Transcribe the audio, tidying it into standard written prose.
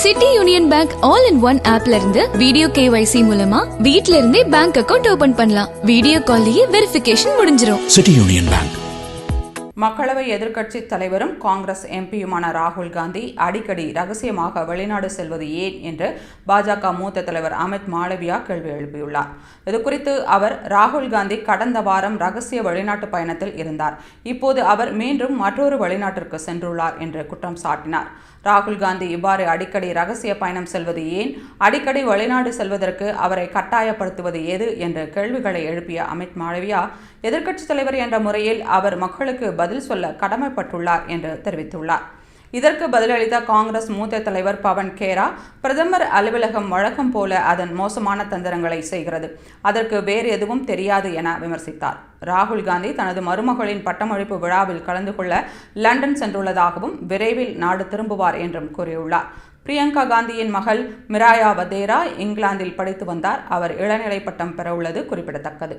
City union bank all in one ஆப்ல இருந்து video KYC மூலமா வீட்ல இருந்தே பேங்க் அக்கவுண்ட் ஓபன் பண்ணலாம். வீடியோ கால்லயே வெரிஃபிகேஷன் முடிஞ்சிரும். City union bank. மக்களவை எதிர்க்கட்சி தலைவரும் காங்கிரஸ் எம்பியுமான ராகுல் காந்தி அடிக்கடி ரகசியமாக வெளிநாடு செல்வது ஏன் என்று பாஜக மூத்த தலைவர் அமித் மாளவியா கேள்வி எழுப்பியுள்ளார். இதுகுறித்து அவர், ராகுல் காந்தி கடந்த வாரம் ரகசிய வெளிநாட்டு பயணத்தில் இருந்தார். இப்போது அவர் மீண்டும் மற்றொரு வெளிநாட்டிற்கு சென்றுள்ளார் என்று குற்றம் சாட்டினார். ராகுல் காந்தி இவ்வாறு அடிக்கடி ரகசிய பயணம் செல்வது ஏன், அடிக்கடி வெளிநாடு செல்வதற்கு அவரை கட்டாயப்படுத்துவது எது என்ற கேள்விகளை எழுப்பிய அமித் மாளவியா, எதிர்க்கட்சித் தலைவர் என்ற முறையில் அவர் மக்களுக்கு பதில் சொல்ல கடமைப்பட்டுள்ளார் என்று தெரிவித்துள்ளார். இதற்கு பதிலளித்த காங்கிரஸ் மூத்த தலைவர் பவன் கேரா, பிரதமர் அலுவலகம் வழக்கம் போல அதன் மோசமான தந்திரங்களை செய்கிறது, அதற்கு வேறு எதுவும் தெரியாது என விமர்சித்தார். ராகுல் காந்தி தனது மருமகளின் பட்டமளிப்பு விழாவில் கலந்து கொள்ள லண்டன் சென்றுள்ளதாகவும் விரைவில் நாடு திரும்புவார் என்றும் கூறியுள்ளார். பிரியங்கா காந்தியின் மகள் மிராயா வதேரா இங்கிலாந்தில் படித்து வந்தார். அவர் இளநிலை பட்டம் பெறவுள்ளது குறிப்பிடத்தக்கது.